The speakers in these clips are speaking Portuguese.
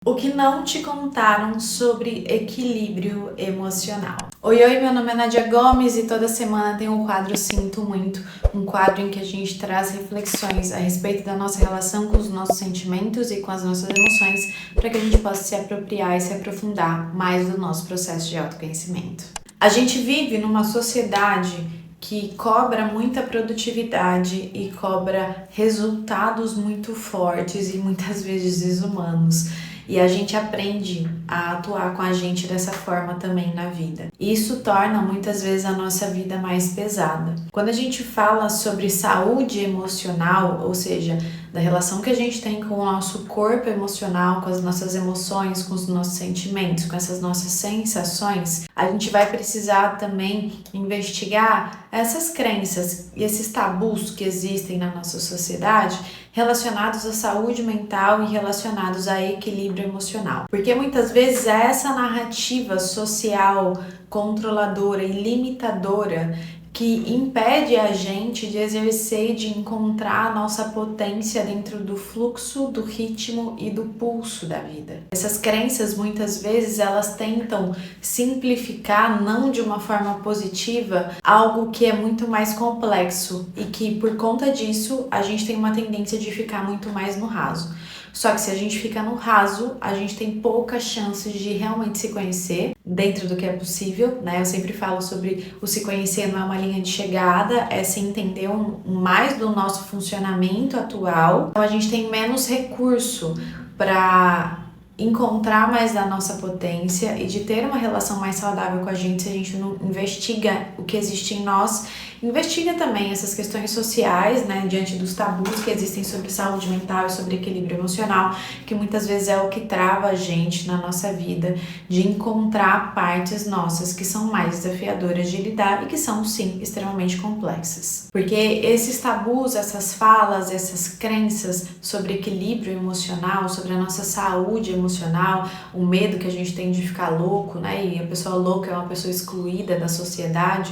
O que não te contaram sobre equilíbrio emocional. Oi, meu nome é Nadia Gomes e toda semana tem um quadro Sinto Muito, um quadro em que a gente traz reflexões a respeito da nossa relação com os nossos sentimentos e com as nossas emoções, para que a gente possa se apropriar e se aprofundar mais do nosso processo de autoconhecimento. A gente vive numa sociedade que cobra muita produtividade e cobra resultados muito fortes e muitas vezes desumanos. E a gente aprende a atuar com a gente dessa forma também na vida. Isso torna muitas vezes a nossa vida mais pesada. Quando a gente fala sobre saúde emocional, ou seja, da relação que a gente tem com o nosso corpo emocional, com as nossas emoções, com os nossos sentimentos, com essas nossas sensações, a gente vai precisar também investigar essas crenças e esses tabus que existem na nossa sociedade relacionados à saúde mental e relacionados a equilíbrio emocional. Porque muitas vezes é essa narrativa social controladora e limitadora que impede a gente de exercer e de encontrar a nossa potência dentro do fluxo, do ritmo e do pulso da vida. Essas crenças, muitas vezes, elas tentam simplificar, não de uma forma positiva, algo que é muito mais complexo e que, por conta disso, a gente tem uma tendência de ficar muito mais no raso. Só que se a gente fica no raso, a gente tem poucas chances de realmente se conhecer dentro do que é possível, né? Eu sempre falo sobre o se conhecer não é uma linha de chegada, é se entender mais do nosso funcionamento atual. Então a gente tem menos recurso para encontrar mais da nossa potência e de ter uma relação mais saudável com a gente se a gente não investiga o que existe em nós, investiga também essas questões sociais, né, diante dos tabus que existem sobre saúde mental e sobre equilíbrio emocional, que muitas vezes é o que trava a gente na nossa vida de encontrar partes nossas que são mais desafiadoras de lidar e que são, sim, extremamente complexas. Porque esses tabus, essas falas, essas crenças sobre equilíbrio emocional, sobre a nossa saúde emocional, o medo que a gente tem de ficar louco, né? E a pessoa louca é uma pessoa excluída da sociedade.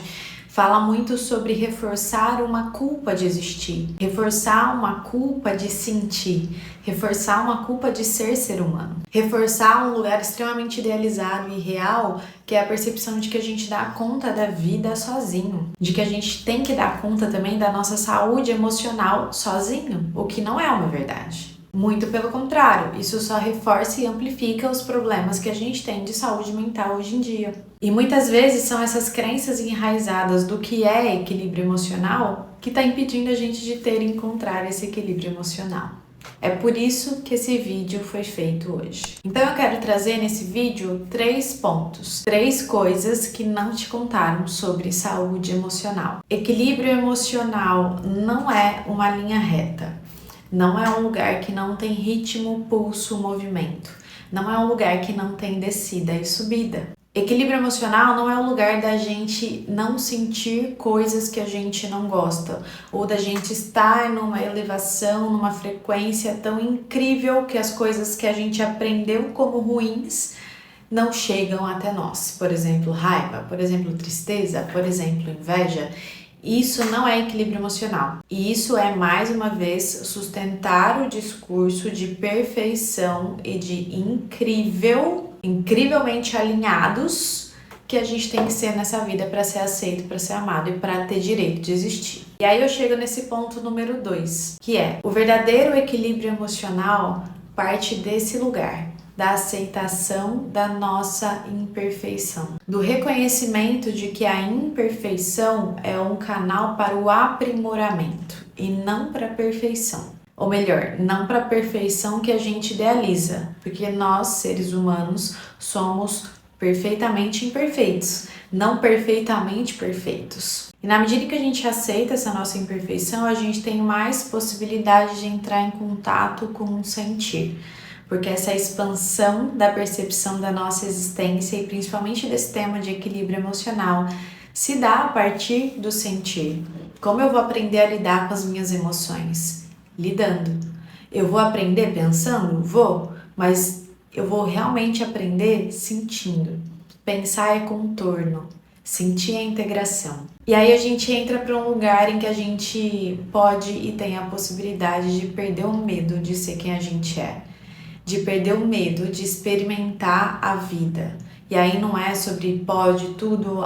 Fala muito sobre reforçar uma culpa de existir, reforçar uma culpa de sentir, reforçar uma culpa de ser humano, reforçar um lugar extremamente idealizado e real, que é a percepção de que a gente dá conta da vida sozinho, de que a gente tem que dar conta também da nossa saúde emocional sozinho, o que não é uma verdade. Muito pelo contrário, isso só reforça e amplifica os problemas que a gente tem de saúde mental hoje em dia. E muitas vezes são essas crenças enraizadas do que é equilíbrio emocional que está impedindo a gente de ter e encontrar esse equilíbrio emocional. É por isso que esse vídeo foi feito hoje. Então eu quero trazer nesse vídeo 3 pontos, 3 coisas que não te contaram sobre saúde emocional. Equilíbrio emocional não é uma linha reta. Não é um lugar que não tem ritmo, pulso, movimento. Não é um lugar que não tem descida e subida. Equilíbrio emocional não é um lugar da gente não sentir coisas que a gente não gosta, ou da gente estar numa elevação, numa frequência tão incrível que as coisas que a gente aprendeu como ruins não chegam até nós. Por exemplo, raiva, por exemplo, tristeza, por exemplo, inveja. Isso não é equilíbrio emocional. E isso é, mais uma vez, sustentar o discurso de perfeição e de incrivelmente alinhados que a gente tem que ser nessa vida para ser aceito, para ser amado e para ter direito de existir. E aí eu chego nesse ponto número 2, que é o verdadeiro equilíbrio emocional parte desse lugar, da aceitação da nossa imperfeição, do reconhecimento de que a imperfeição é um canal para o aprimoramento e não para a perfeição. Ou melhor, não para a perfeição que a gente idealiza, porque nós, seres humanos, somos perfeitamente imperfeitos, não perfeitamente perfeitos. E na medida que a gente aceita essa nossa imperfeição, a gente tem mais possibilidade de entrar em contato com o sentir. Porque essa expansão da percepção da nossa existência e principalmente desse tema de equilíbrio emocional se dá a partir do sentir. Como eu vou aprender a lidar com as minhas emoções? Lidando. Eu vou aprender pensando? Vou, mas eu vou realmente aprender sentindo. Pensar é contorno, sentir é integração. E aí a gente entra para um lugar em que a gente pode e tem a possibilidade de perder o medo de ser quem a gente é. de perder o medo de experimentar a vida. E aí não é sobre pode tudo,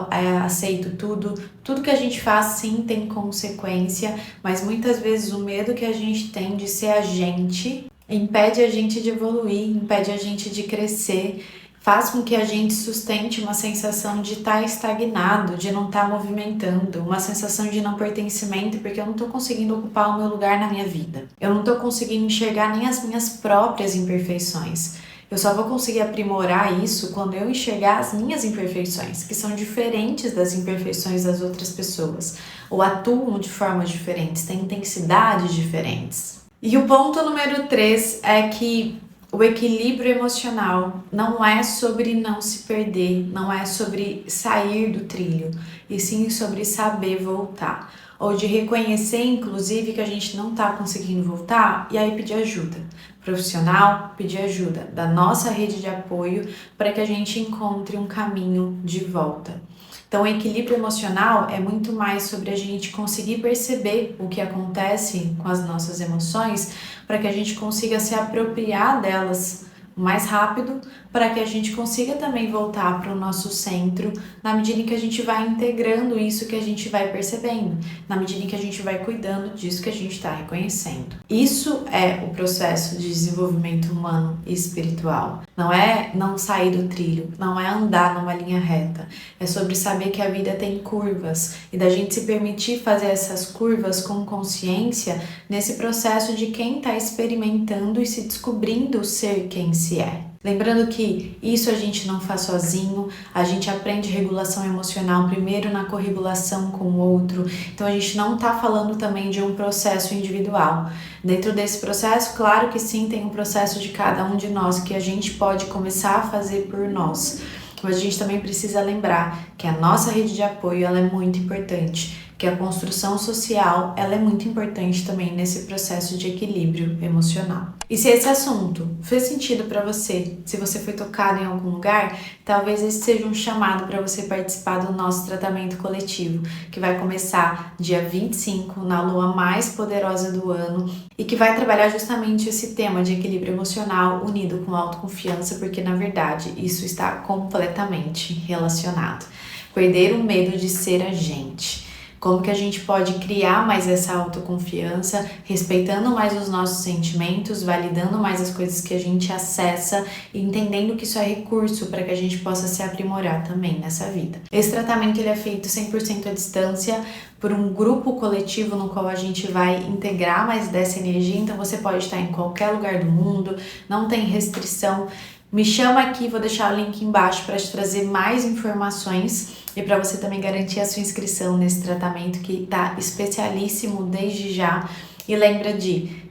aceito tudo. Tudo que a gente faz sim tem consequência, mas muitas vezes o medo que a gente tem de ser a gente impede a gente de evoluir, impede a gente de crescer, faz com que a gente sustente uma sensação de estar estagnado, de não estar movimentando, uma sensação de não pertencimento, porque eu não estou conseguindo ocupar o meu lugar na minha vida. Eu não estou conseguindo enxergar nem as minhas próprias imperfeições. Eu só vou conseguir aprimorar isso quando eu enxergar as minhas imperfeições, que são diferentes das imperfeições das outras pessoas, ou atuam de formas diferentes, têm intensidades diferentes. E o ponto número 3 é que o equilíbrio emocional não é sobre não se perder, não é sobre sair do trilho, e sim sobre saber voltar. Ou de reconhecer, inclusive, que a gente não está conseguindo voltar e aí pedir ajuda profissional, pedir ajuda da nossa rede de apoio para que a gente encontre um caminho de volta. Então, o equilíbrio emocional é muito mais sobre a gente conseguir perceber o que acontece com as nossas emoções para que a gente consiga se apropriar delas mais rápido, para que a gente consiga também voltar para o nosso centro na medida em que a gente vai integrando isso que a gente vai percebendo, na medida em que a gente vai cuidando disso que a gente está reconhecendo. Isso é o processo de desenvolvimento humano e espiritual. Não é não sair do trilho, não é andar numa linha reta. É sobre saber que a vida tem curvas e da gente se permitir fazer essas curvas com consciência nesse processo de quem está experimentando e se descobrindo ser quem se é. Lembrando que isso a gente não faz sozinho, a gente aprende regulação emocional primeiro na corregulação com o outro, então a gente não está falando também de um processo individual. Dentro desse processo, claro que sim, tem um processo de cada um de nós que a gente pode começar a fazer por nós, mas a gente também precisa lembrar que a nossa rede de apoio ela é muito importante, que a construção social ela é muito importante também nesse processo de equilíbrio emocional. E se esse assunto fez sentido para você, se você foi tocado em algum lugar, talvez esse seja um chamado para você participar do nosso tratamento coletivo, que vai começar dia 25, na lua mais poderosa do ano, e que vai trabalhar justamente esse tema de equilíbrio emocional unido com autoconfiança, porque na verdade isso está completamente relacionado. Perder o medo de ser a gente. Como que a gente pode criar mais essa autoconfiança, respeitando mais os nossos sentimentos, validando mais as coisas que a gente acessa e entendendo que isso é recurso para que a gente possa se aprimorar também nessa vida. Esse tratamento ele é feito 100% à distância por um grupo coletivo no qual a gente vai integrar mais dessa energia, então você pode estar em qualquer lugar do mundo, não tem restrição. Me chama aqui, vou deixar o link embaixo para te trazer mais informações e para você também garantir a sua inscrição nesse tratamento que está especialíssimo desde já. E lembra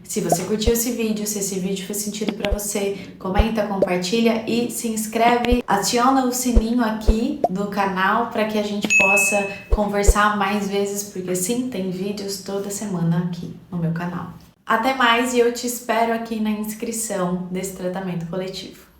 se você curtiu esse vídeo, se esse vídeo fez sentido para você, comenta, compartilha e se inscreve, aciona o sininho aqui do canal para que a gente possa conversar mais vezes, porque sim, tem vídeos toda semana aqui no meu canal. Até mais e eu te espero aqui na inscrição desse tratamento coletivo.